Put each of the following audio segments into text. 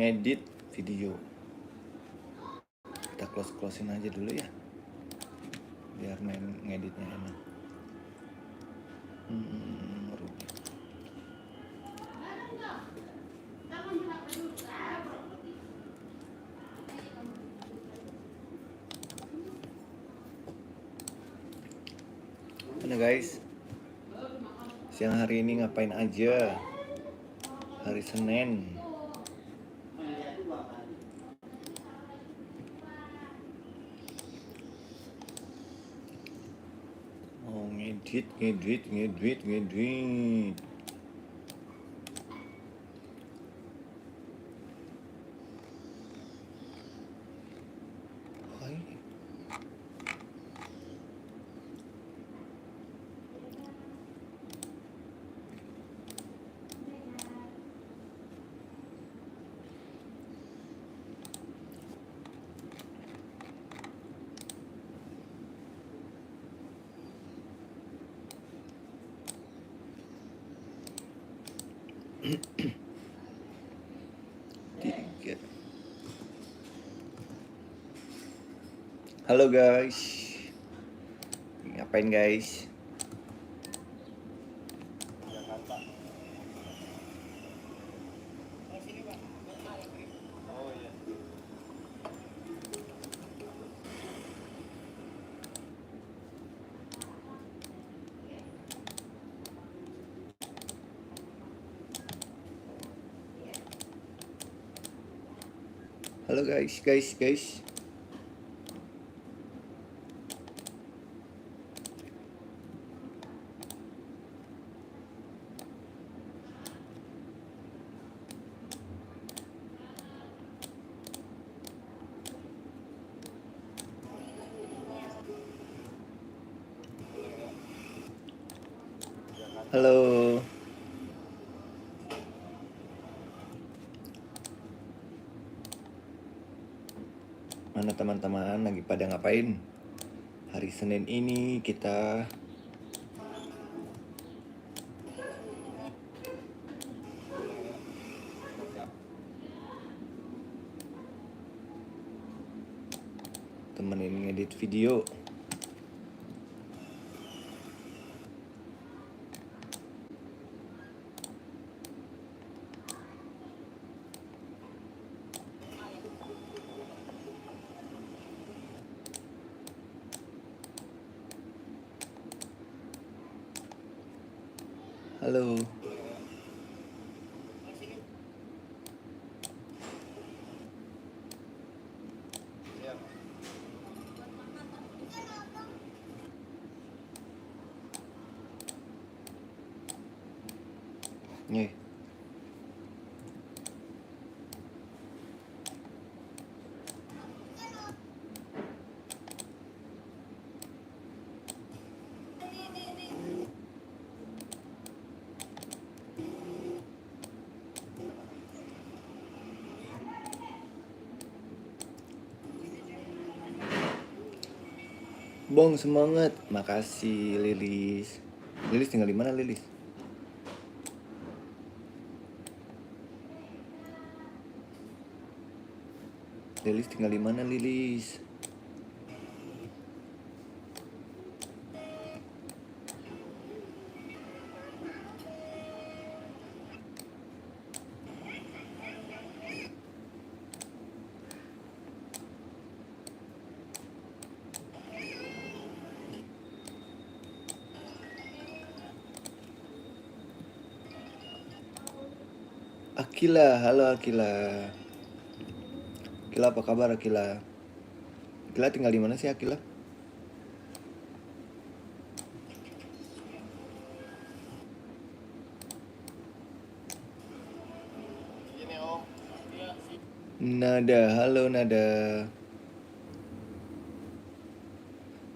ngedit video. Kita close-closein aja dulu ya, biar main ngeditnya enak. Rugi. Mana guys, siang hari ini ngapain aja? Hari Senin. Oh, ngedit. Hai. Tiga. Halo guys, ngapain guys? Halo guys. Halo. Mana teman-teman lagi pada ngapain? Hari Senin ini kita temenin ngedit video. Halo. Nih. Bong semangat, makasih Lilis. Lilis tinggal di mana Lilis? Lilis tinggal di mana Lilis? Akila, halo Akila. Akila apa kabar Akila? Akila tinggal di mana sih Akila? Nada, halo Nada.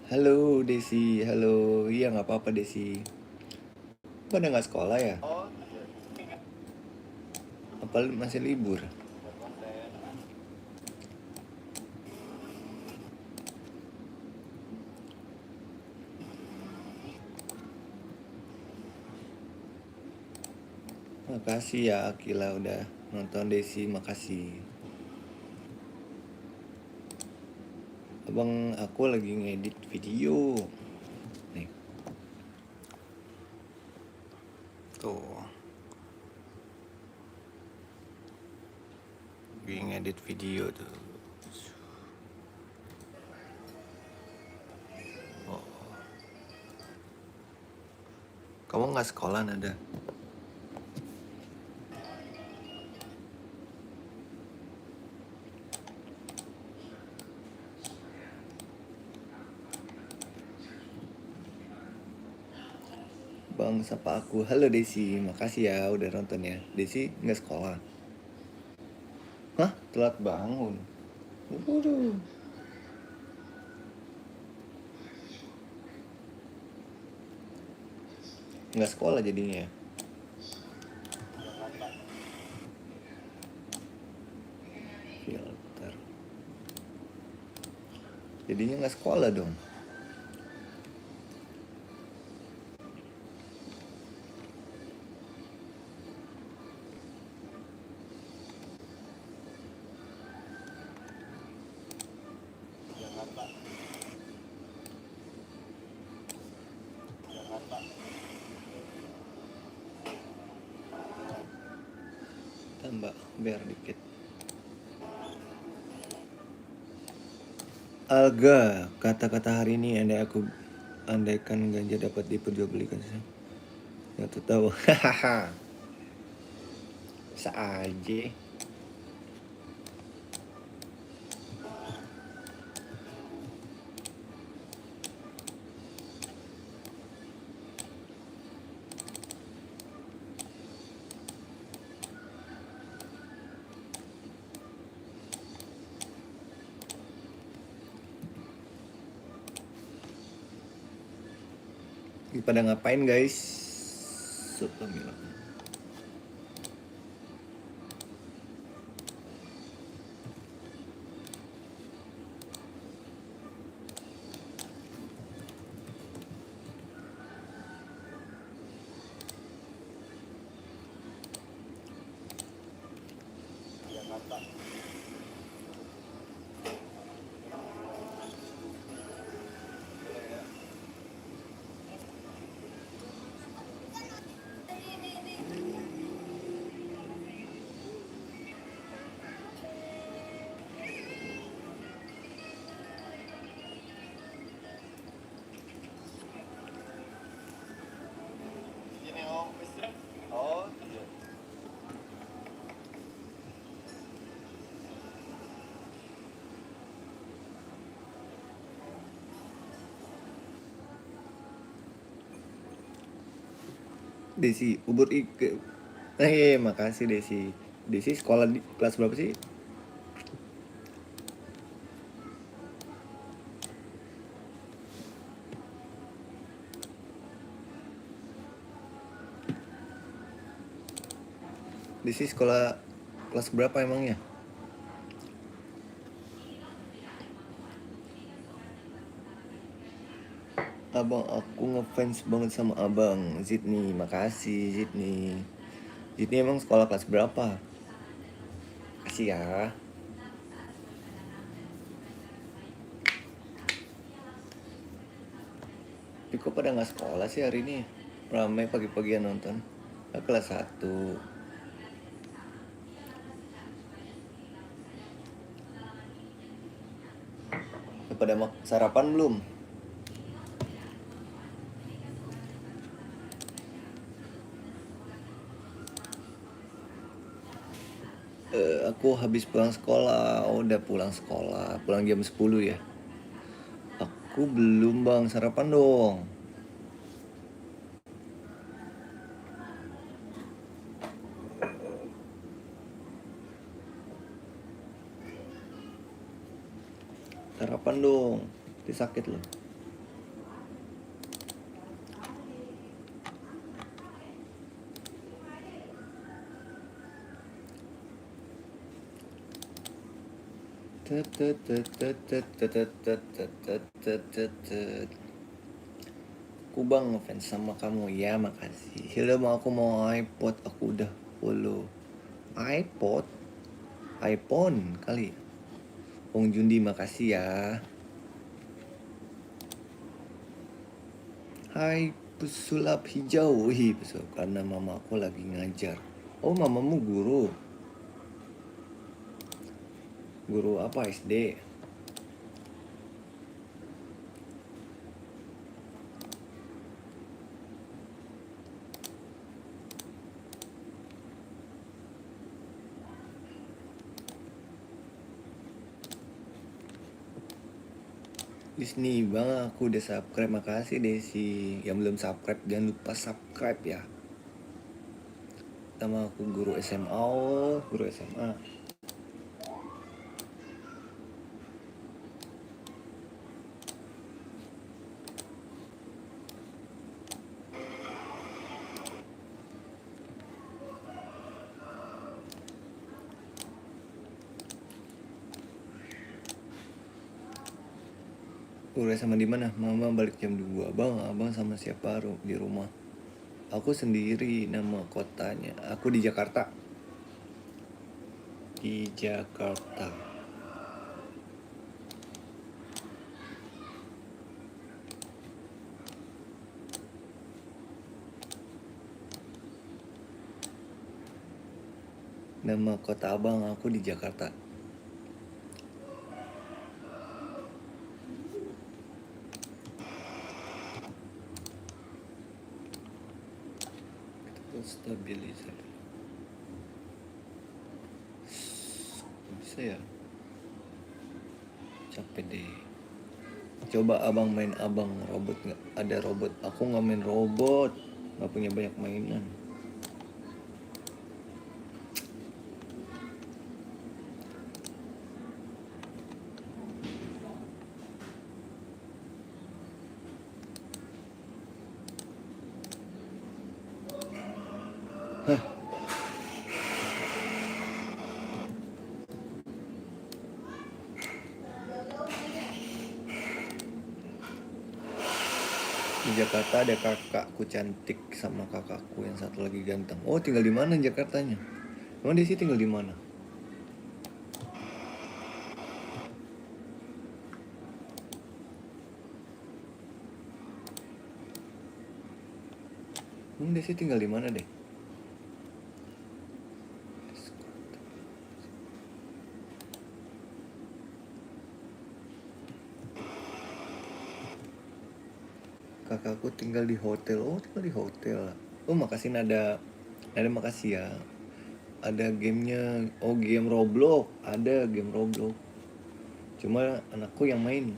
Halo Desi, halo. Iya nggak apa-apa Desi. Pada nggak sekolah ya? Apa masih libur? Makasih ya Akila udah nonton Desi, makasih. Abang, aku lagi ngedit video. Nih. Tuh. Lagi ngedit video tuh. Oh. Kamu nggak sekolah, Nada? Bang, sapa aku. Halo Desi, makasih ya udah nonton ya. Desi nggak sekolah? Hah? Telat bangun? Waduh. Nggak sekolah jadinya ya? Filter. Jadinya nggak sekolah dong. Tambah biar dikit. Alga, kata-kata hari ini andaikan ganja dapat diperjualbelikan sih. Ya tuh tahu. Hahaha. Bisa aja. Pada ngapain guys? Soto Milan. Desi, ubur ike. Makasih Desi. Desi sekolah di kelas berapa sih? Desi sekolah kelas berapa emangnya? Abang, aku ngefans banget sama abang Zidni, makasih Zidni. Zidni emang sekolah kelas berapa? Kasih ya. Tapi kok pada nggak sekolah sih hari ini? Ramai pagi-pagian nonton. Kelas 1. Pada sarapan belum? Aku habis pulang sekolah. Udah pulang sekolah. Pulang jam 10 ya. Aku belum bang, sarapan dong. Sarapan dong. Itu sakit loh. Aku bang ngefans sama kamu ya, makasih. Hello, aku mau iPod, aku udah follow. iPod, iPhone kali. Ong Jundi makasih ya. Hai pesulap hijau. Wih, pesulap karena mamaku lagi ngajar. Oh, mamamu guru. Guru apa SD? Disney bang, aku udah subscribe. Makasih Desi. Yang belum subscribe jangan lupa subscribe ya. Sama aku guru SMA. Oh, guru SMA. Guru SMA di mana? Mama balik jam 2. Bang, abang sama siapa di rumah? Aku sendiri, nama kotanya. Aku di Jakarta. Di Jakarta. Nama kota abang, aku di Jakarta. Stabilizer. Bisa ya? Capek deh. Coba abang main abang robot nggak? Ada robot. Aku nggak main robot. Nggak punya banyak mainan. Di Jakarta ada kakakku cantik sama kakakku yang satu lagi ganteng. Oh, tinggal di mana Jakartanya? Emang Desi tinggal di mana? Desi tinggal di mana deh? Kakakku tinggal di hotel. Oh, tinggal di hotel. Oh, makasih Nada. Nada makasih ya. Ada gamenya. Oh, game Roblox. Ada game Roblox. Cuma anakku yang main.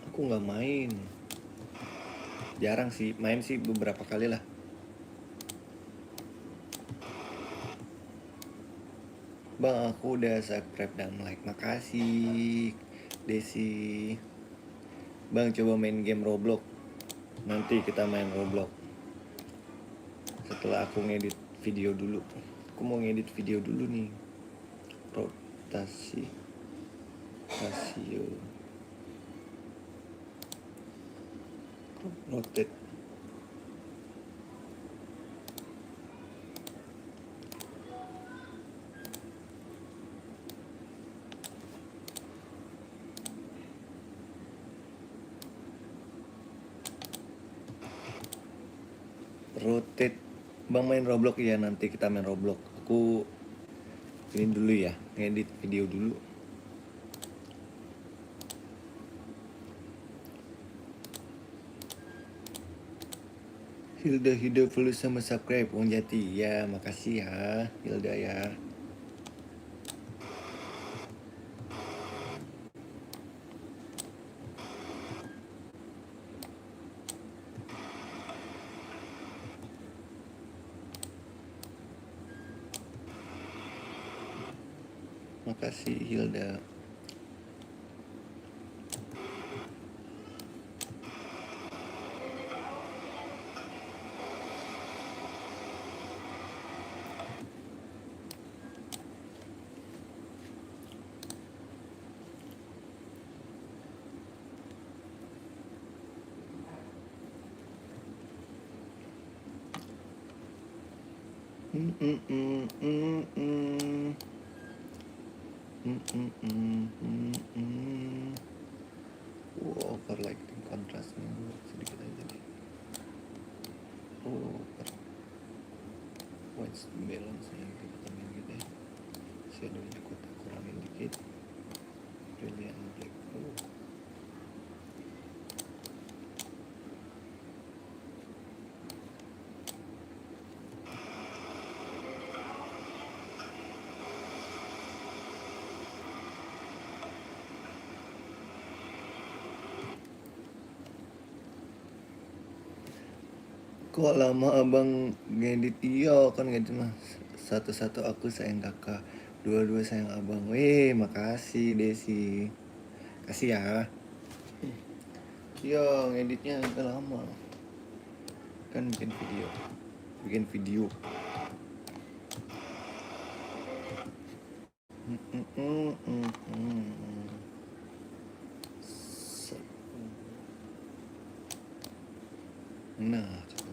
Aku nggak main. Jarang sih. Main sih beberapa kali lah. Bang, aku udah subscribe dan like. Makasih Desi. Bang, coba main game Roblox. Nanti kita main Roblox. Setelah aku ngedit video dulu. Aku mau ngedit video dulu nih. Rotasi rasio. Rotate. Rotate. Bang main Roblox ya, nanti kita main Roblox. Aku ini dulu ya, ngedit video dulu. Hilda hidup full sama subscribe Wong Jati. Ya, makasih ya Hilda ya. Makasih Hilda. Mm, mm, mm, mm, mm. Mm, mm, mm, mm, mm. Overlighting kontrasnya sedikit aja deh. Over white balance nya kita tambahin gitu ya. Shadownya kita kurangin dikit. Brilliant black. Kok lama abang ngedit? Iya kan ngedit mah satu-satu aku sayang kakak, dua-dua sayang abang. Weh, makasih Desi, kasih ya. Iya, ngeditnya agak lama kan, bikin video. Nah, coba.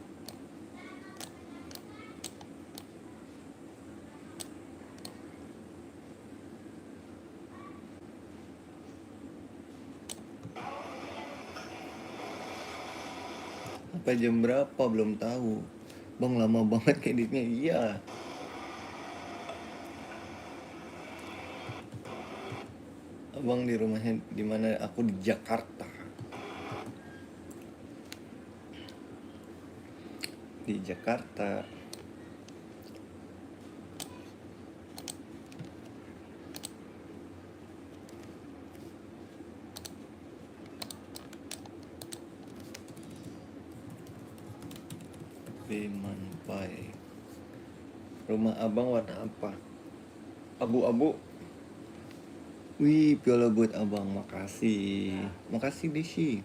Apa jam berapa belum tahu. Bang lama banget ngeditnya. Iya. Abang di rumahnya di mana? Aku di Jakarta. Di Jakarta. Bimanpai. Rumah abang warna apa? Abu-abu. Wih, piala buat abang. Makasih. Makasih Desi.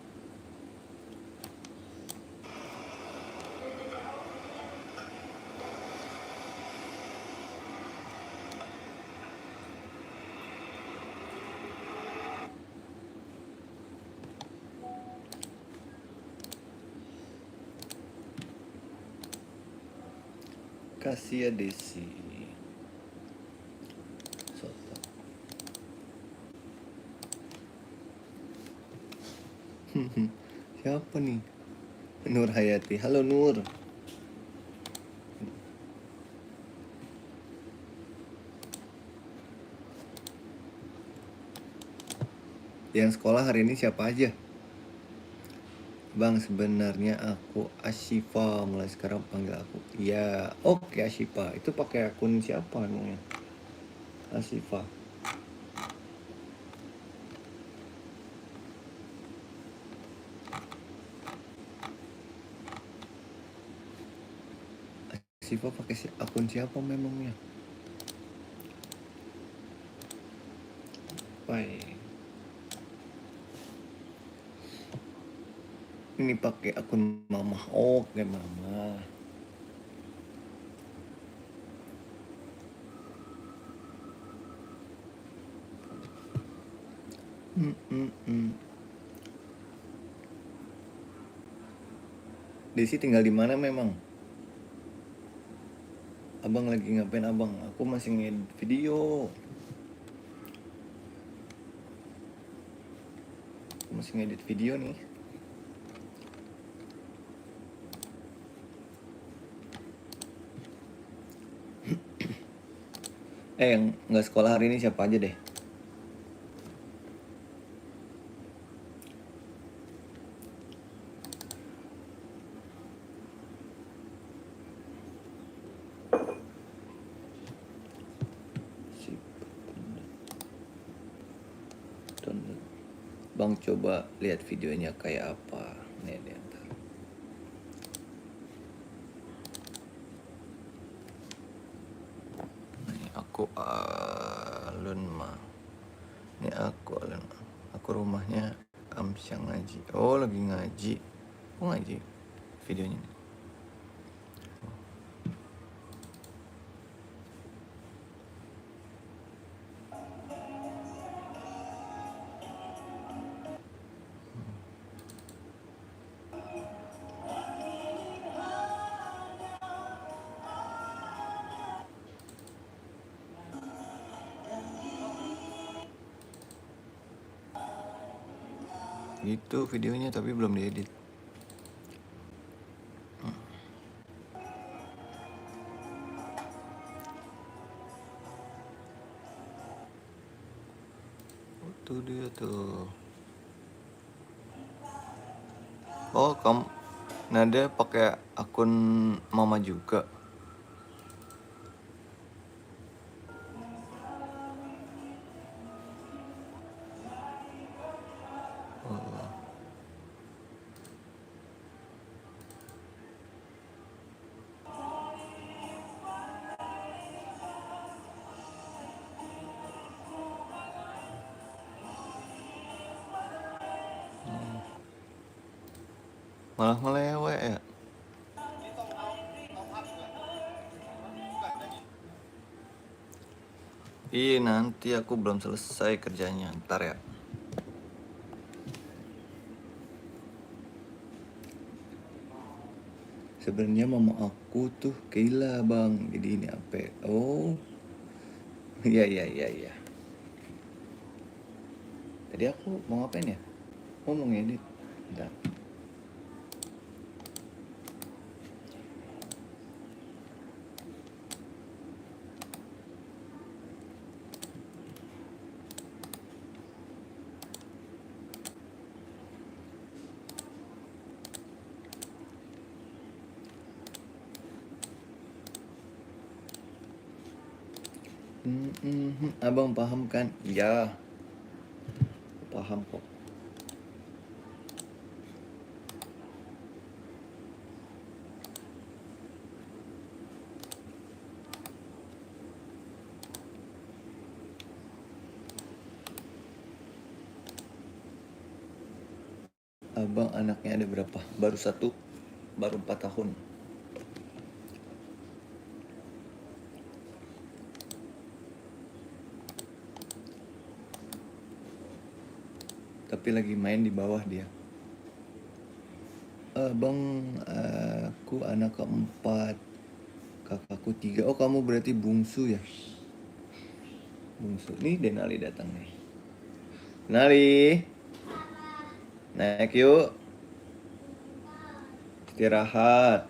Kasih ya Desi. Soto. Siapa nih? Nur Hayati. Halo Nur. Yang sekolah hari ini siapa aja? Bang, sebenarnya aku Ashifa, mulai sekarang panggil aku. Iya, oke Ashifa. Itu pakai akun siapa emangnya? Ashifa. Ashifa pakai akun siapa memangnya? Baik. Ini pakai akun mama. Oke, mama. Desi tinggal di mana memang? Abang lagi ngapain abang? Aku masih ngedit video. Masih ngedit video nih. Yang nggak sekolah hari ini siapa aja deh? Bang coba lihat videonya kayak apa. Nih lihat. Ini aku Alun mah. Ini aku Alun. Aku rumahnya Amsyang ngaji. Oh lagi ngaji. Oh ngaji videonya nih. Itu videonya tapi belum diedit. Tuh dia tuh. Oh, kamu Nada pakai akun mama juga. Oh. Malah melewek ya. Ih, nanti aku belum selesai kerjanya, ntar ya. Sebenarnya mama aku tuh Keila bang, jadi ini apa? Oh, iya. Tadi aku mau ngapain ya? Oh, mau ngedit. Bentar. Abang paham kan? Iya, paham kok. Abang anaknya ada berapa? Baru 1, baru 4 tahun. Tapi lagi main di bawah dia. Bang, aku anak keempat, kakakku 3. Oh, kamu berarti bungsu ya? Bungsu. Nih Denali datang nih. Denali, naik yuk. Istirahat.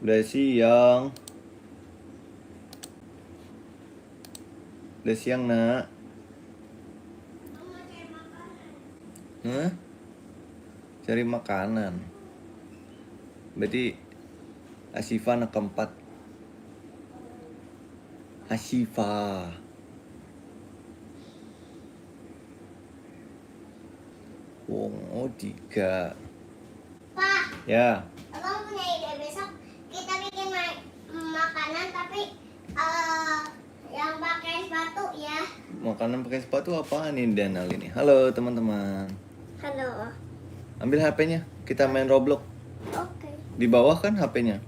Udah siang. Udah siang nak. Hah? Cari makanan. Berarti Asifa anak keempat. Asifa. Wong, oh 3. Pak, Ya. abang punya ide besok kita bikin makanan tapi yang pakai sepatu ya. Makanan pakai sepatu apaan nih Denal ini? Halo teman-teman. Halo. Ambil HP-nya, kita main Roblox. Oke. Di bawah kan HP-nya?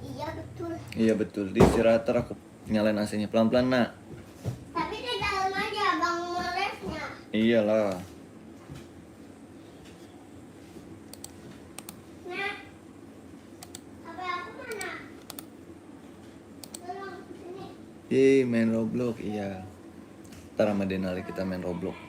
Iya betul. Iya betul, di istirahat aku nyalain AC-nya pelan-pelan nak. Tapi di dalam aja bang molesnya. Iyalah. Nah, HP aku mana? Tolong sini. Main Roblox, iya. Ntar sama Denali kita main Roblox.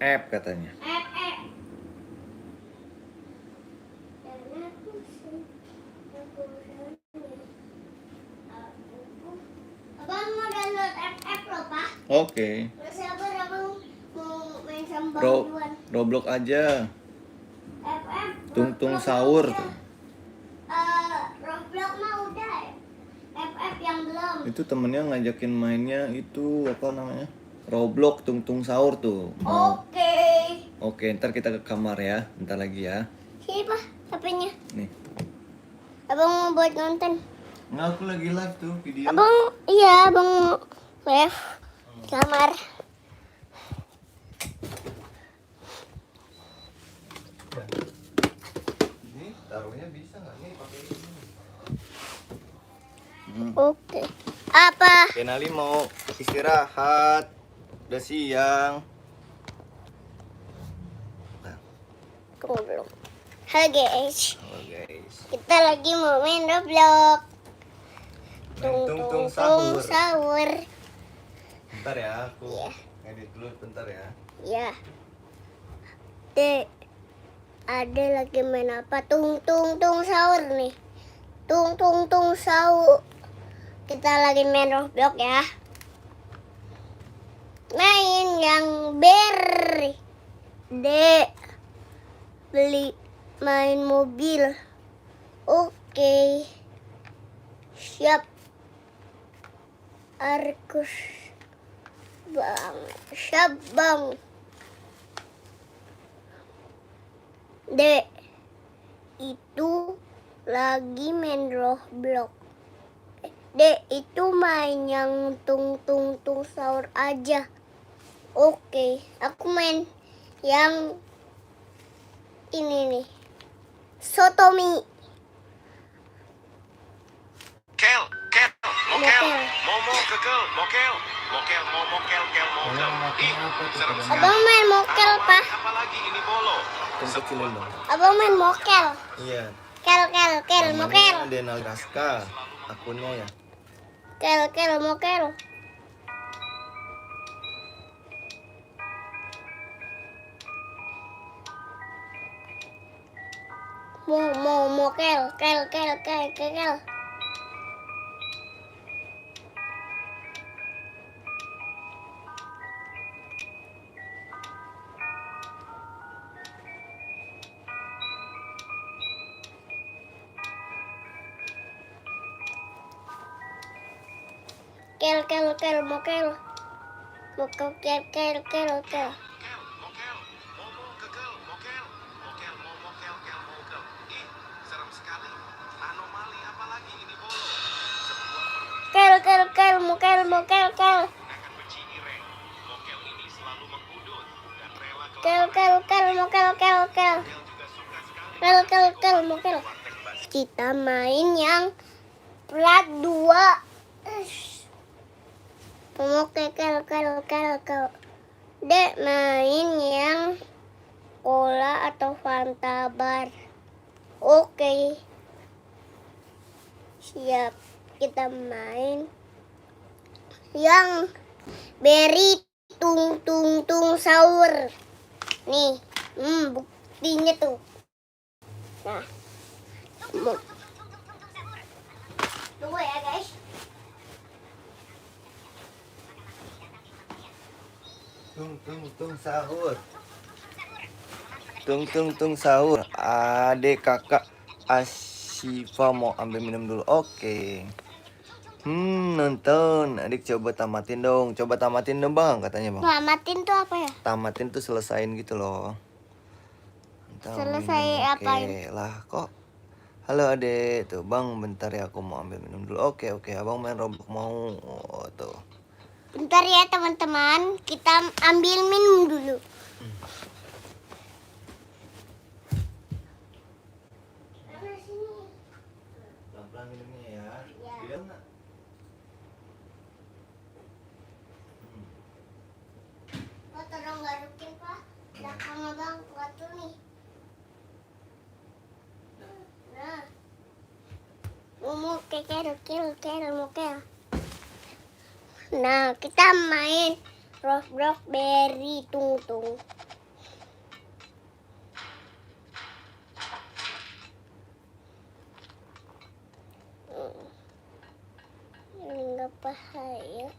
App katanya. Abang mau download FF loh pak. Oke. Sabar abang mau main sama Bang Ro Juan. Roblox aja. FF. Tung sahur tuh. Roblox mah udah. FF yang belum. Itu temennya ngajakin mainnya itu apa namanya? Roblox tung sahur tuh. Oke. Oke, ntar kita ke kamar ya. Bentar lagi ya. Sini pak, HP-nya. Nih. Abang mau buat konten. Nggak, aku lagi live tuh video. Abang, iya abang mau live kamar. Ini taruhnya bisa nggak nih pakai ini? Oke. Apa? Kenali mau istirahat. Udah siang. Tunggu belum. Halo guys. Halo guys. Kita lagi mau main Roblox. Tung Tung sahur. sahur. Bentar ya, aku Iya. edit dulu bentar ya. Ya. Dek. Ada lagi main apa? Tung sahur nih. Tung sahur. Kita lagi main Roblox ya. Main yang berry. Dek. Beli main mobil. Oke. Siap. Arkus. Bang. Siap bang. Dek. Itu lagi main Roblox. Dek, itu main yang tung sahur aja. Oke, aku main yang ini nih. Sotomi. Kel, mokel, Mokel. momo, kekel, mokel, mokel, kel, mokel. Ih, serem sekali. Abang main mokel, Pak. Apalagi ini bolo. Tunggu kecilin dong. Abang main mokel. Iya. Kel, mokel. Namanya Denal Raska. Akunnya ya. Kel, mokel. Mokel. Kel. Kel, mokel. Mokel, kel. Kel, mokel, momo, kekel, mokel, momo, kel, mokel. Ih, serem sekali. Anomali apalagi ini bolo. Sebuah Kel, mokel. akan berciri reng. Mokel ini selalu mengudut dan rela Kel, mokel. Mokel juga suka sekali. Kel, mokel. Kita main yang plat 2. Oke, kel. Dek, main yang cola atau Fanta bar. Oke. Siap. Kita main yang berry tung sahur. Nih, buktinya tuh. Nah, tunggu ya guys. Tung sahur. Tung sahur. Adik kakak Asyifa mau ambil minum dulu. Oke. Nonton. Adik coba tamatin dong. Bang katanya bang. Selamatin tuh apa ya? Tamatin tuh selesain gitu loh. Ntar Selesai minum, apain? Oke lah kok. Halo adek, tuh bang bentar ya aku mau ambil minum dulu. Oke, abang main Roblox mau. Oh, tuh. Bentar ya teman-teman, kita ambil minum dulu. Pelan-pelan minumnya ya. Ya. Biar nggak? Oh, tolong garukin Pak. Belakang abang waktu nih. Nah. Mokel. Nah, kita main Roblox berry tung. Ini nggak bahaya.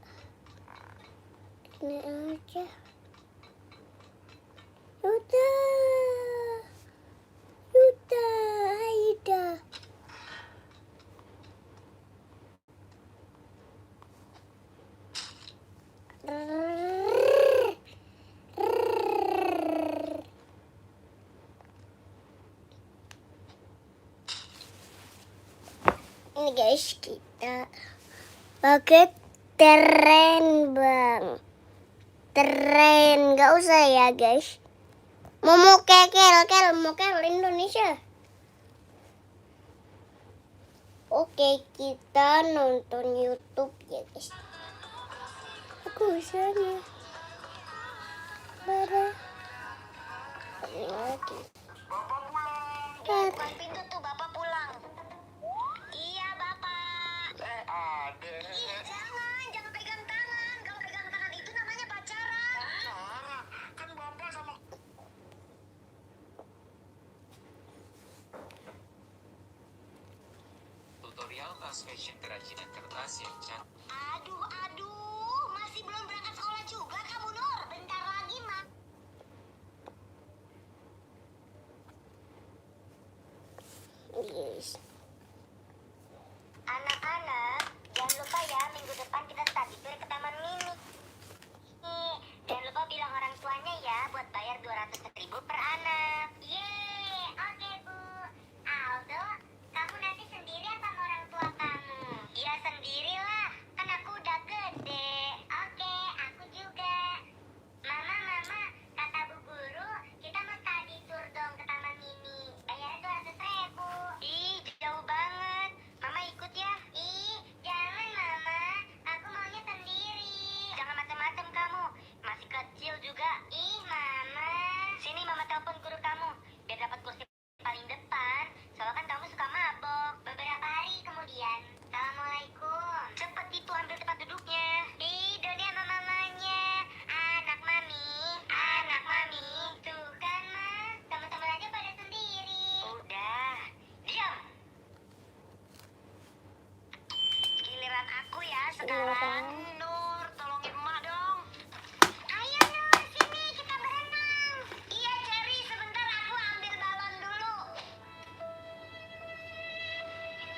Ini aja. Yuda, Aida. Ini guys, kita pakai tren bang. Tren, nggak usah ya guys. Momo mokel Indonesia. Oke, kita nonton YouTube ya guys. Aku sana. Bara. Ini lagi. Bukan pintu tuh, Bapak pulang. Iya, Bapak. Ade. Ih, jangan pegang tangan. Kalau pegang tangan itu namanya pacaran. Sarah, kan Bapak sama Tutorial tas fashion kerajinan kertas yang cantik. Aduh, masih belum berangkat sekolah juga kamu, Nur. Bentar lagi, Mak. Yes. Anak-anak, jangan lupa ya minggu depan kita study tour ke Taman Mini. Jangan lupa bilang orang tuanya ya buat bayar 200.000 per anak. Yeay, oke Bu. Aldo, kamu nanti sendirian sama orang tua kamu? Ya sendirilah, kan aku udah gede. Oke, aku juga. Mama, kata Bu Guru, kita mau study tour dong ke Taman Mini. Bayarnya 200.000. Ih, jauh banget. Mama ikut ya. Ih, jangan Mama. Aku maunya sendiri. Jangan macam-macam kamu. Masih kecil juga. Ih, Mama. Sini Mama telepon guru kamu. Biar dapat kursi paling depan. Soalnya kan kamu suka mabok. Beberapa hari kemudian. Assalamualaikum. Cepet itu ambil tempat duduknya. Ih, Doni sama mamanya. Anak Mami. Anak Mami. Tuh kan, Ma. Teman-teman aja pada sendiri. Udah. Diam. Giliran aku ya sekarang. Nur, tolongin emak dong. Ayo Nur, sini kita berenang. Iya Cherry, sebentar aku ambil balon dulu.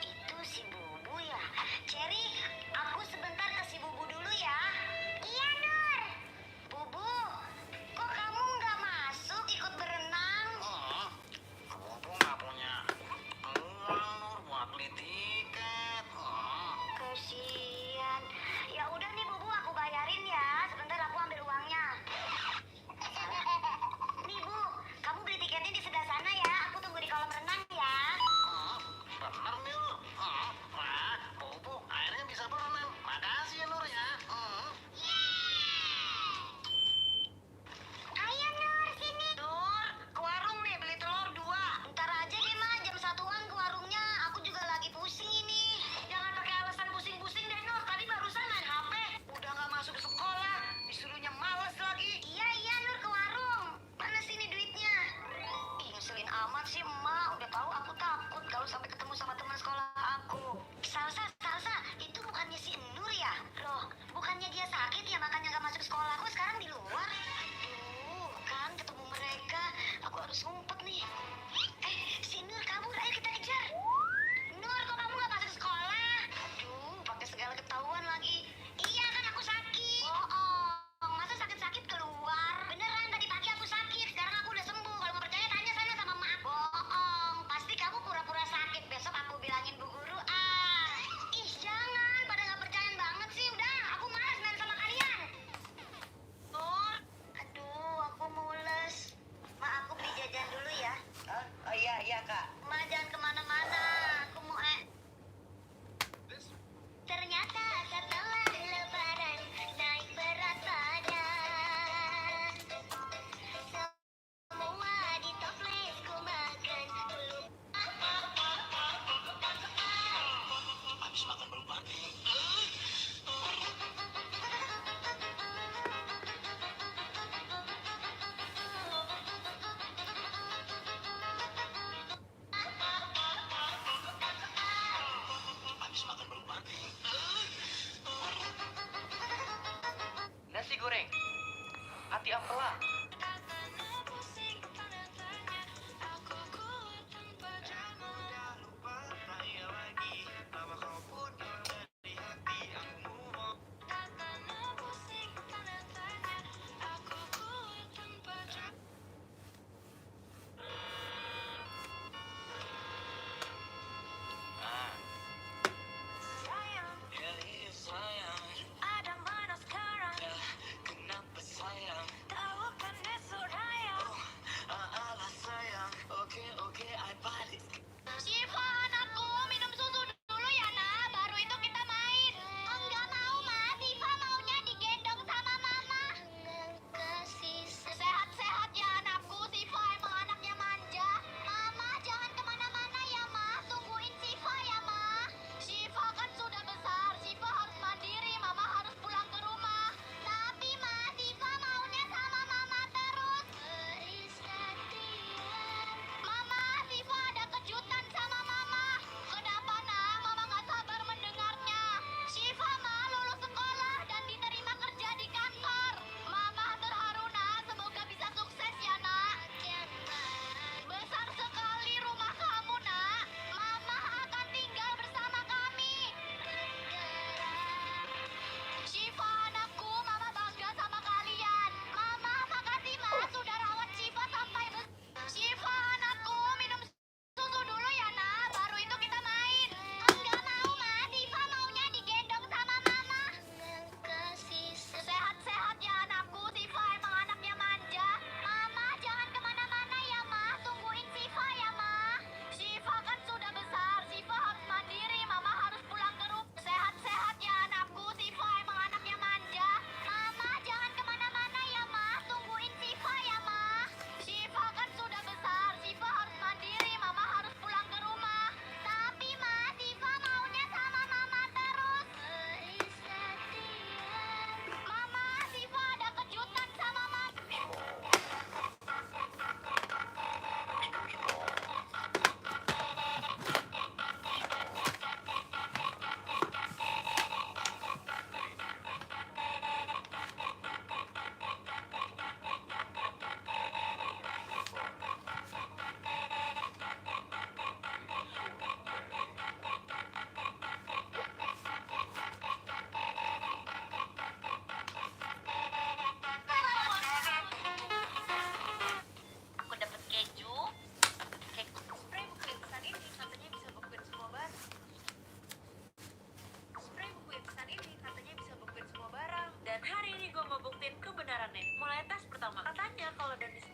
Itu si Bubu ya. Cherry, aku sebentar ke si Bubu dulu ya. Iya Nur. Bubu, kok kamu nggak masuk ikut berenang? Aku nggak punya uang Nur buat beli tiket. Kasian. Ya udah nih Bubu, aku bayarin ya. Sebentar aku ambil uangnya. Nih Bu, kamu beli tiketnya di sebelah sana ya. Aku tunggu di kolam renang ya. Bener nih lu. Wah, Bobo akhirnya bisa berenang. Makasih ya Nur ya. Ayo Nur, sini. Nur, ke warung nih beli telur 2. Ntar aja deh Ma, jam 1-an ke warungnya. Aku juga lagi pusing ini. Jangan pakai alasan pusing-pusing deh Nur. Tadi barusan main HP. Udah nggak masuk sekolah. Disuruhnya males lagi. Iya Nur, ke warung. Mana sini duitnya? Ih, ngeselin amat sih emak. Udah tahu aku takut kalau sampai ketemu sama teman sekolah aku. Salsa, itu bukannya si Nur ya? Loh, bukannya dia sakit ya makanya nggak masuk sekolah. Kok sekarang di luar? Aduh, kan ketemu mereka. Aku harus ngumpet nih. Si Nur kabur. Ayo kita kejar. Nur, kok kamu nggak masuk sekolah? Aduh, pakai segala ketahuan lagi. Iya kan aku sakit. Bohong. Masa sakit-sakit keluar? Beneran tadi pagi aku sakit. Sekarang aku udah sembuh. Kalau mau percaya tanya sana sama emak. Bohong. Pasti kamu pura-pura sakit. Besok aku bilangin Bu Guru. Ih, jangan. Pada nggak percaya banget sih. Udah, aku malas main sama kalian. Nur, aduh, aku mules. Ma, aku beli jajan dulu ya. Oh iya Kak. Ma, jangan kemana-mana. Aku mau Ternyata setelah lebaran naik berat badan. Semua di toples ku makan. Habis makan berubah. Habis makan berubah. Nasi goreng. Ati ampela. Sayang, Sayang, ada mana sekarang? kenapa sayang? Tahu kan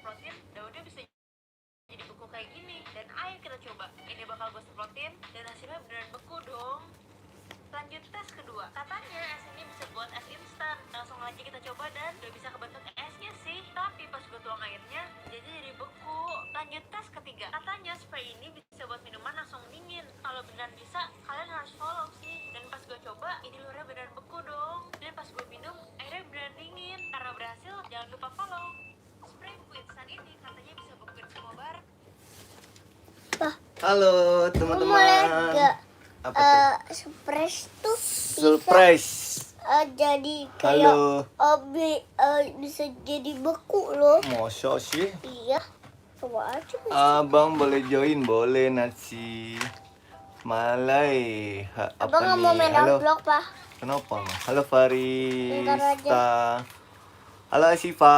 semprotin, daunnya bisa jadi beku kayak gini. Dan ayo kita coba. Ini bakal gue semprotin dan hasilnya beneran beku dong. Lanjut tes kedua. Katanya es ini bisa buat es instan. Langsung aja kita coba dan udah bisa kebentuk esnya sih. Tapi pas gue tuang airnya, jadi beku. Lanjut tes ketiga. Katanya spray ini bisa buat minuman langsung dingin. Kalau beneran bisa, kalian harus follow sih. Dan pas gue coba, ini luarnya beneran beku dong. Dan pas gue minum, airnya beneran dingin. Karena berhasil, jangan lupa follow. Spray buku instan ini katanya bisa bekuin semua barang. Halo Kamu teman-teman. lihat gak? Apa tuh? Surprise tuh Surprise. jadi kayak Halo. bisa jadi beku loh. Masa sih? Iya. Coba aja. Abang boleh join, boleh Natsi. Malai. Abang nggak mau main Halo. vlog, Pak. Kenapa? Halo Farista. Bentar Halo Asifa.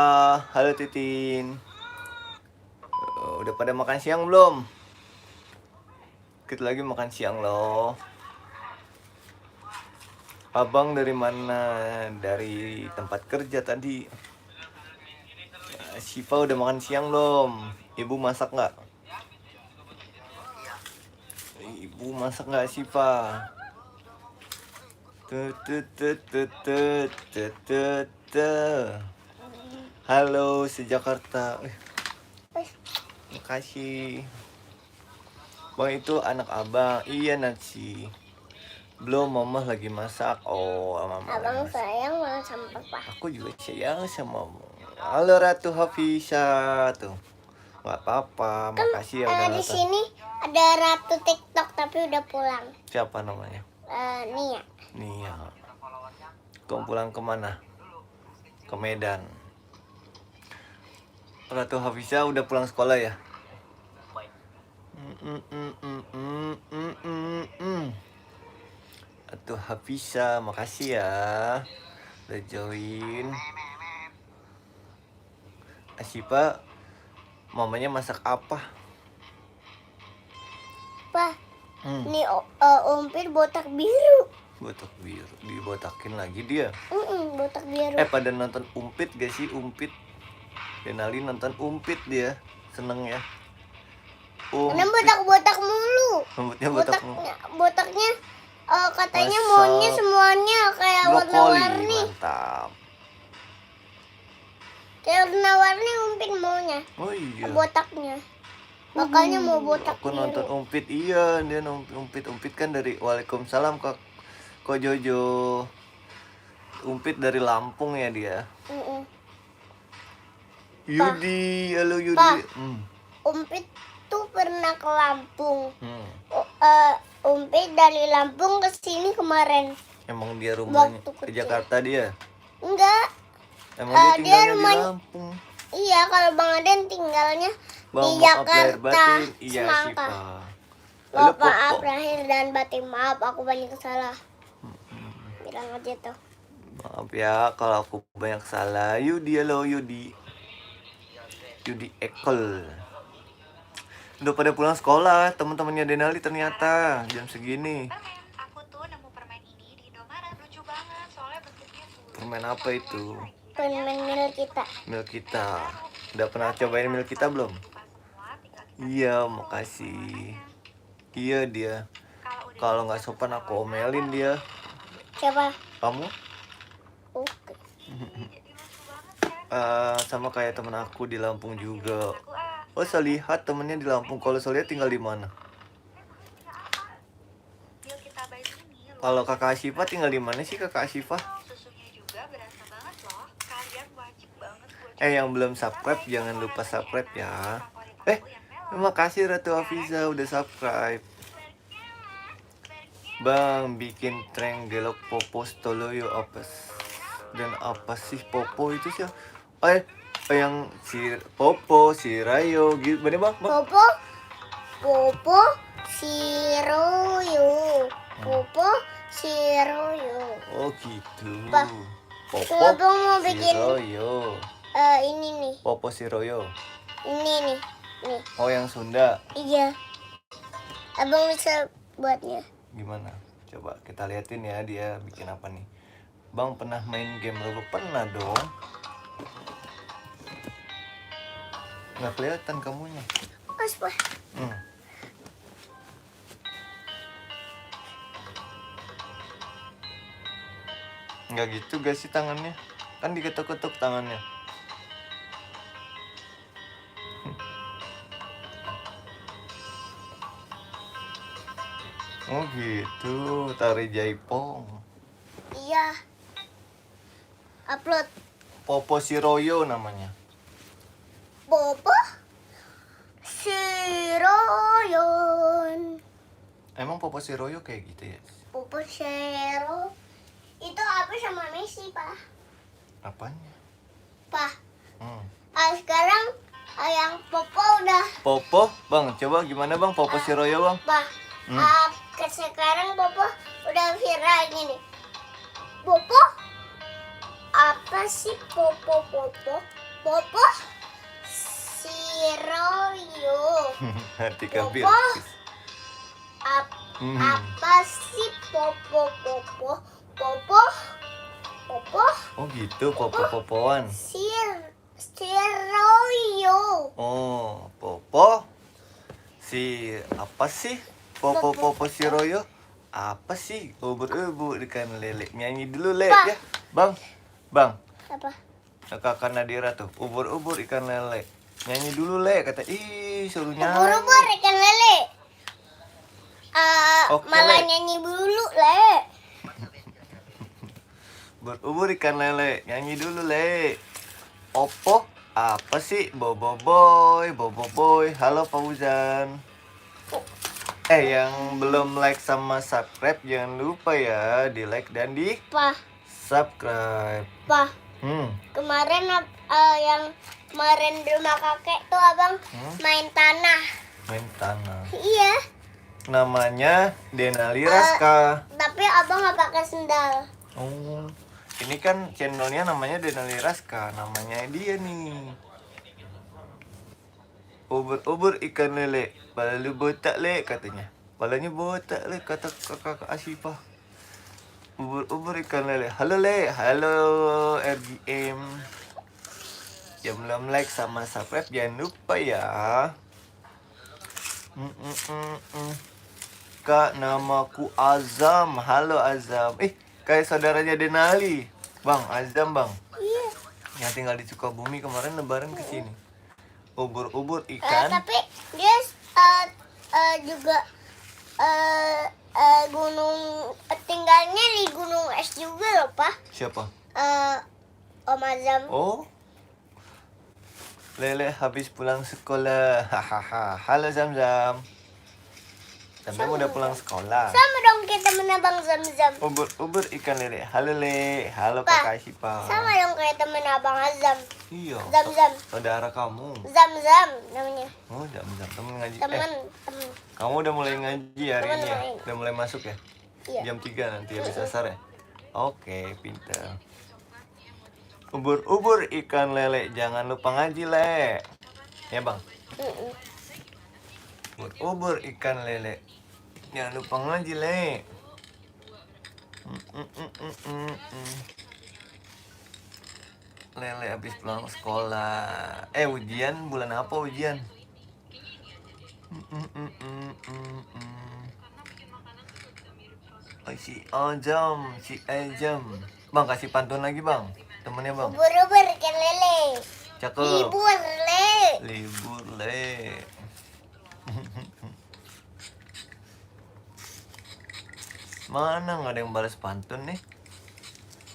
Halo Titin. Udah pada makan siang belum? Kita lagi makan siang loh. Abang dari mana? Dari tempat kerja tadi. Asifa udah makan siang belum? Ibu masak nggak? Ibu masak nggak Asifa? Halo sejakarta. Makasih. Bang itu anak abang. Iya Natsi. Belum, mama lagi masak. Oh, mama lagi Abang masak. sayang banget sama Papa. Aku juga sayang sama mama. Halo Ratu Hafisa tuh. Gak apa-apa, makasih ya udah Di datang. sini ada Ratu TikTok tapi udah pulang. Siapa namanya? Nia. Nia. Kamu pulang kemana? Ke Medan. Ratu Hafisa udah pulang sekolah ya? Ratu Hafisa, makasih ya udah join. Asifa, mamanya masak apa? Pak, nih umpir botak biru. Botak biru, dibotakin lagi dia. Botak biru. Pada nonton Umpit gak sih? Umpit. Denali nonton Umpit dia, seneng ya. Karena botak-botak mulu. Rambutnya botak. Botaknya katanya Masa maunya semuanya kayak brokoli, warna-warni. mantap. Kayak warna-warni umpir maunya. Oh iya. Botaknya. Makanya mau botak Aku biru. nonton Umpit, iya dia Umpit kan dari Waalaikumsalam Kak Ko Jojo. Umpit dari Lampung ya dia. Yudi, halo Yudi. Pa. Umpit tuh pernah ke Lampung. Umpit dari Lampung ke sini kemarin. Emang dia rumahnya Waktu ke kecil. Jakarta dia? Enggak. Emang dia tinggalnya di rumahnya- Lampung? Iya, kalau Bang Aden tinggalnya Bang, di maaf lahir Jakarta, batin. Iya sih, Semangka. Pak. Halo, Maaf Popo. lahir dan batin, maaf aku banyak salah. Bilang aja tuh. Maaf ya kalau aku banyak salah. Yudi, halo Yudi. Yudi Ekol. Udah pada pulang sekolah, teman-temannya Denali ternyata jam segini. Aku tuh nemu permen ini di Indomaret, lucu banget soalnya bentuknya tuh. Permen apa itu? Permen mil kita. Mil kita. Udah pernah cobain mil kita belum? Iya, makasih. Iya dia. Kalau nggak sopan aku omelin dia. Siapa? Kamu? Oke. Sama kayak temen aku di Lampung juga. Oh, saya lihat temennya di Lampung. Kalau saya lihat tinggal di mana? Mil kita baik ini loh. Kalau kakak Asifa tinggal di mana sih kakak Asifa? Susunya juga berasa banget loh. Kalian wajib banget buat Yang belum subscribe jangan lupa subscribe ya. Terima kasih Ratu Hafiza udah subscribe. Bang bikin tren gelok popo stoloyo apa dan apa sih popo itu sih? Yang si popo si Rayo gitu bener bang? Popo, Siroyo. Popo, Siroyo. Oh gitu. Bah, Popo Abang mau si bikin Royo. ini nih. Popo si Royo. Ini nih. Nih. Oh yang Sunda. Iya. Abang bisa buatnya. Gimana? Coba kita liatin ya dia bikin apa nih. Bang pernah main game Roblox? Pernah dong. Nggak kelihatan kamunya. Mas, Pak. Hmm. Nggak gitu guys sih tangannya. Kan diketuk-ketuk tangannya. Oh gitu, tari jaipong. Iya. Upload. Popo Siroyo namanya. Bobo. Siroyon. Emang Popo Siroyo kayak gitu ya? Bobo Sero. Itu apa sama Messi, Pak? Apanya? Pak. Hmm. Sekarang yang Popo udah. Popo, bang, coba gimana bang Popo Siroyo bang? Pak. Hmm. Sekarang Popo udah viral gini. Popo? Apa sih Popo? Popo? Siroyo. Hati kabir. Popo? Hmm. Apa sih Popo? Popo? Oh gitu, Popo-popoan. Siroyo. Oh, Popo. Si apa sih? Popo Siroyo. Apa sih? Ubur-ubur ikan lele. Nyanyi dulu, Le, Pak. ya. Bang. Bang. Apa? Kakak Nadira tuh. Ubur-ubur ikan lele. Nyanyi dulu, Le. Kata, ih, suruh nyanyi. Ubur-ubur ikan lele. Oke, Malah Le. nyanyi dulu, Le. Ubur-ubur ikan lele. Nyanyi dulu, Le. Opo. Apa sih? Bobo boy. Halo, Fauzan. Yang belum like sama subscribe jangan lupa ya di like dan di Pak, subscribe. kemarin yang kemarin di rumah kakek tuh abang main tanah. Main tanah. Iya, Namanya Denali Raska. tapi abang nggak pakai sendal. Oh, ini kan channelnya namanya Denali Raska. Namanya dia nih. Ubur-ubur ikan lele. Pala lu botak, Le, katanya. Palanya botak, Le, kata kakak Asifah. Ubur-ubur ikan lele. Halo, Le. Halo, RGM. Yang belum like sama subscribe jangan lupa ya. Kak, namaku Azam. Halo, Azam. Kayak saudaranya Denali. Bang, Azam, Bang. Iya. Yang tinggal di Sukabumi kemarin lebaran ke sini. Ubur-ubur ikan. Tapi dia juga gunung tinggalnya di gunung es juga loh, Pak. Siapa? Om Azam. Oh. Lele habis pulang sekolah. Hahaha. Halo Zam-Zam. Zam-Zam udah pulang sekolah. Sama dong kita menabang Zam-Zam. Ubur-ubur ikan lele. Halo, Le. Halo Pak, Kakak Sipa. Sama dong kayak temen abang Azam. Iya. Zam-Zam. Saudara kamu. Zam-Zam namanya. Oh, Zam-Zam temen ngaji. Temen. Kamu udah mulai ngaji hari Temen ini ya? main. Udah mulai masuk ya? Iya. Jam 3 nanti habis asar ya? Oke, pintar. Ubur-ubur ikan lele. Jangan lupa ngaji, Le. Ya, Bang? Ubur-ubur ikan lele. Jangan lupa ngaji, Le. Lele habis pulang sekolah. Ujian bulan apa ujian? Si Ajam. Bang, kasih pantun lagi, Bang. Temennya, Bang. Ubur-ubur ikan lele. Cakep. Libur, Le. Libur, Le. Mana nggak ada yang balas pantun nih?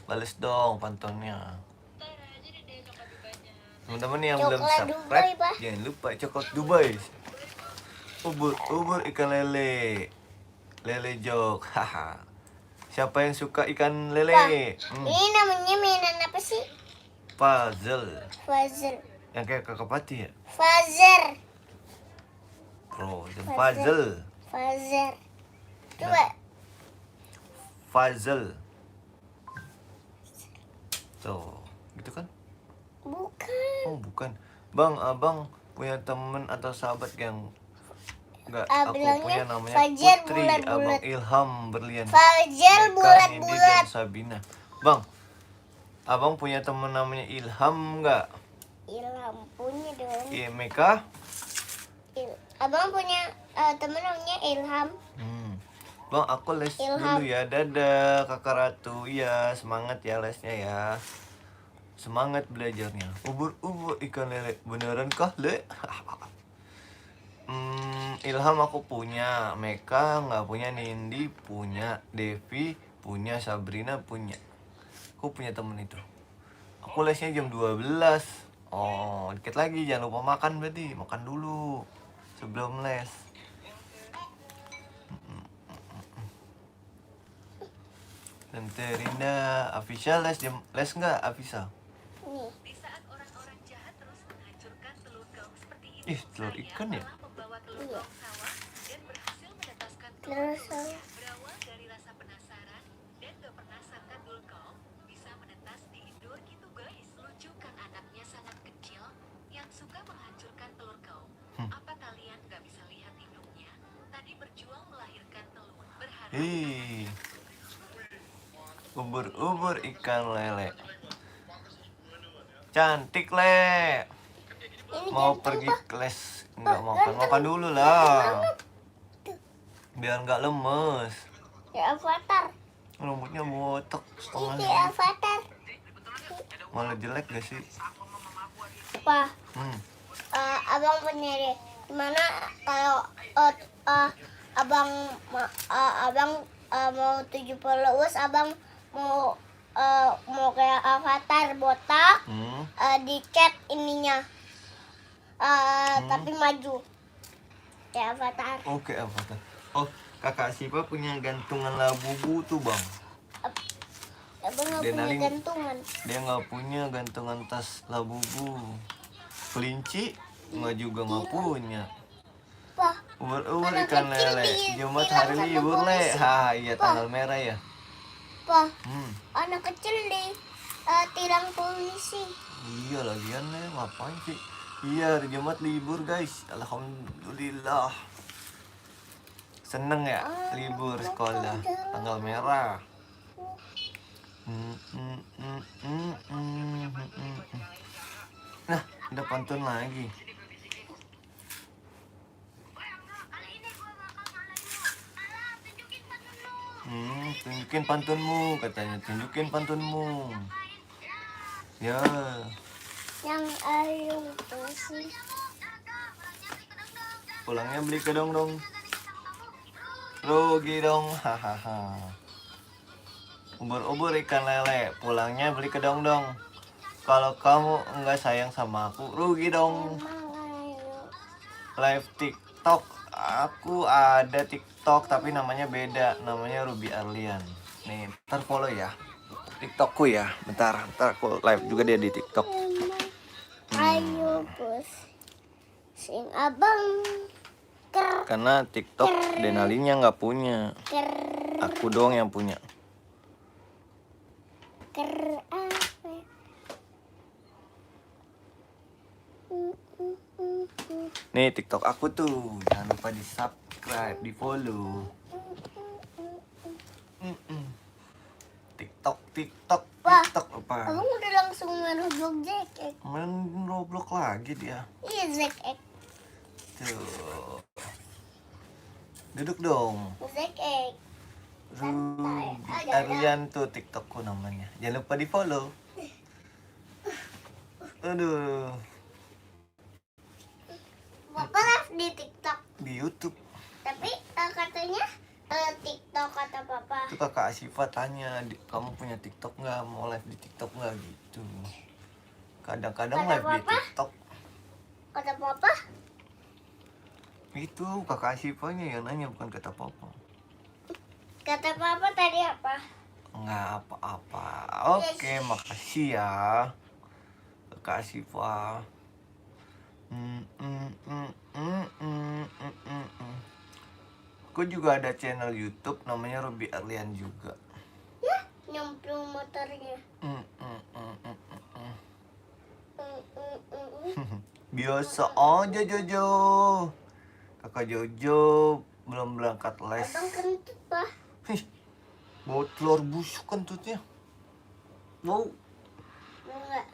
Balas dong pantunnya. Teman-teman yang belum Coklat subscribe, Dubai, Pak. jangan lupa coklat Dubai. Ubur-ubur ikan lele. Lele jok. Haha. Siapa yang suka ikan lele? Pak, ini namanya mainan apa sih? Puzzle. Puzzle. Yang kayak kakak Pati ya? Puzzle. Puzzle. Puzzle. Coba. Puzzle. Tuh, gitu kan? Bukan. Oh, bukan. Bang, abang punya temen atau sahabat yang enggak, aku bilangnya punya namanya Fajar Putri, bulat-bulat. Abang Ilham Berlian. Fajar Eka, Nindi, bulat-bulat. dan Sabina. Bang, abang punya temen namanya Ilham enggak? Ilham. punya dong. Iya, Meka. Abang punya temen namanya Ilham. Bang, aku les Ilham. dulu ya. Dadah, Kakak Ratu. Iya, semangat ya lesnya ya. Semangat belajarnya. Ubur-ubur ikan lele. Beneran kah, Le? Ilham aku punya. Meka nggak punya. Nindi punya. Devi punya. Sabrina punya. Aku punya temen itu. Aku lesnya jam 12. Oh, dikit lagi. Jangan lupa makan berarti. Makan dulu sebelum les. Tante Rinda, Afisa les nggak Afisa? Nih. Di saat orang-orang jahat terus menghancurkan telur gaung seperti ini, Ih, telur saya ikan ya? malah membawa telur Iya. gaung sawah dan berhasil menetaskan Telur telur-telurnya. sawah. Berawal dari rasa penasaran dan gak pernah sangka telur gaung bisa menetas di indoor gitu guys. Lucu kan anaknya sangat kecil yang suka menghancurkan telur gaung. Apa kalian gak bisa lihat induknya? Tadi berjuang melahirkan telur. Berharap Ih, ubur-ubur ikan lele. Cantik, Le. Ini Mau ganteng, pergi Pak. ke les. Nggak makan dulu lah. Biar nggak lemes. Ya Avatar. Rambutnya botak Ini setengah. kayak Avatar. Malah jelek gak sih? Apa? Abang punya deh. Gimana kalau abang mau 7 followers, abang mau kayak Avatar botak, di cat ininya, tapi maju kayak Avatar. Oke, apa tuh? Oh, kakak Siva punya gantungan labubu tuh, Bang. Abang nggak Dia punya naling- gantungan. Dia nggak punya gantungan tas labubu. Kelinci nggak punya. Pak, Ubur-ubur Anak ikan kecil lele. di- Jumat bilang hari sama libur, Le. polisi. Ha, iya Pak. tanggal merah ya. Pak, Hmm. anak kecil di tilang polisi. Iya lagian, Le. Ngapain sih? Iya, hari Jumat libur, guys. Alhamdulillah. Seneng ya libur sekolah. Tanggal merah. Nah, udah pantun lagi. Tunjukin pantunmu, katanya. Tunjukin pantunmu. Ya, Yang ayu polisi. pulangnya beli kedong dong. Rugi dong, hahaha. Ubur-ubur ikan lele, pulangnya beli kedong dong. Kalau kamu enggak sayang sama aku, rugi dong. Emang ayu. Live TikTok, aku ada TikTok tapi namanya beda, namanya Ruby Arlian. Nih, ntar follow ya TikTokku ya, bentar aku live juga dia di TikTok. Ayu bos. Sing abang ker Karena TikTok Denalinya nggak punya, ker aku doang yang punya. ker apa? Nih TikTok aku tuh, jangan lupa di subscribe, di follow. TikTok Wah, apa? Abang udah langsung main Roblox Zekek. Main Roblox lagi dia. Iya Zekek. Tuh. Duduk dong. Zekek. Ruby Arlian tuh TikTokku namanya. Jangan lupa di follow. Aduh, Bapak live di TikTok. di YouTube. Tapi katanya TikTok kata Papa. Itu kakak Asifa tanya, kamu punya TikTok nggak? Mau live di TikTok nggak gitu? Kadang-kadang Kata live di Papa? TikTok. Kata Papa. Itu kakak Asifanya yang nanya, bukan kata papa. Kata Papa tadi apa? Nggak apa-apa. Oke, makasih ya kakak Asifa. Aku juga ada channel YouTube namanya Ruby Arlian juga. Ya, nyemplung motornya. Biasa aja Jojo. Kakak Jojo belum berangkat les. Abang kentut, Pak. Hih, bau telur busuk kentutnya. Bau, Enggak.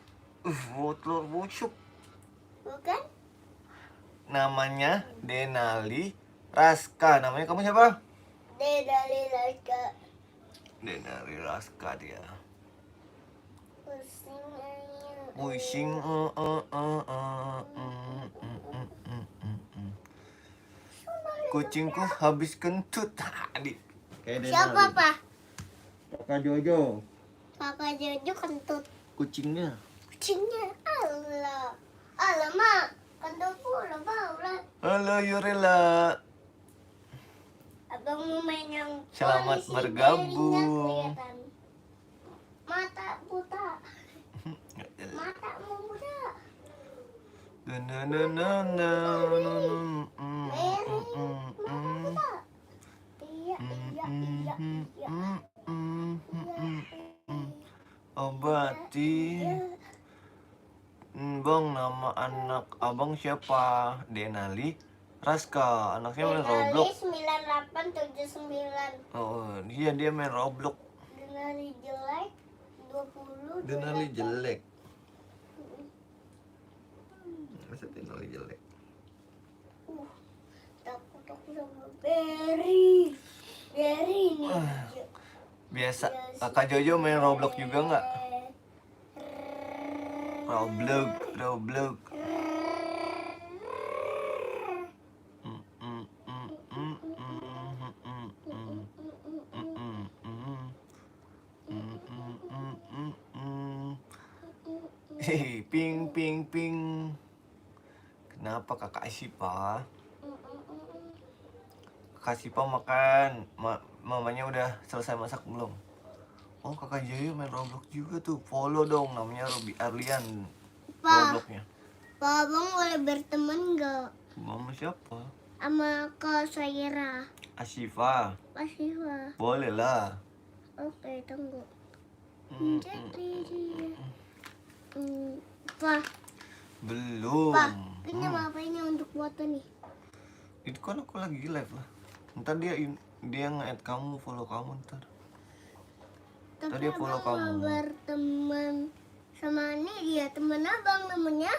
bau telur busuk. Bukan? Namanya Denali Raska. Namanya kamu siapa? Denali Raska. Denali Raska dia. Pusing aja. Pusing. Kucingku habis kentut tadi. Siapa, Pak? Kakak Jojo. Kakak Jojo kentut. Kucingnya. Kucingnya. Allah. Alamak. Kentut pula, Paula. Halo Yurela. Abang mau main yang Selamat polisi bergabung. jarinya kelihatan. Mata buta. Matamu buta. Iya, iya, iya, iya. Obati. Bang, nama anak abang siapa? Denali Raska. Anaknya main Roblox. Denali 9879. Oh, dia main Roblox. Denali jelek 20. Denali jelek. Masa Denali jelek? Takut aku sama Berry. Berry ini. Biasa. Kakak Jojo main Roblox juga nggak? Roblox. Hei, ping. Kenapa kakak Sipa? Kakak Sipa makan. Mamanya udah selesai masak belum? Oh, kakak Joyo main Roblox juga tuh. Follow dong, namanya Robi Arlian. Pa. Robloxnya. Pak, Abang boleh berteman nggak Mama siapa? sama Kak Saira? Asifa. Pasifa. Boleh lah. Oke, tunggu. Mm, Jadi dia. Pak, Belum. Pak, ini apa-apanya untuk foto nih? Itu kan aku lagi live lah. Ntar dia nge-add kamu, follow kamu ntar. Tapi Tadi follow Abang mau kamu. berteman sama ini dia teman Abang namanya